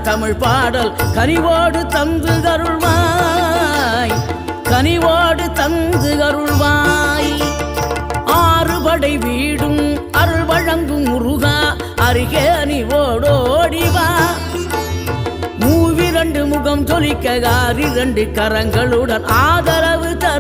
தமிழ் பாடல் கனிவோடு தந்து அருள்வாய், கனிவோடு தந்து அருள்வாய். ஆறுபடை வீடும் அருள் வழங்கும் முருகா அருகே அணிவோடோடிவா. மூவிரண்டு முகம் தொலிக்க 6 கரங்களுடன் ஆதரவு தரு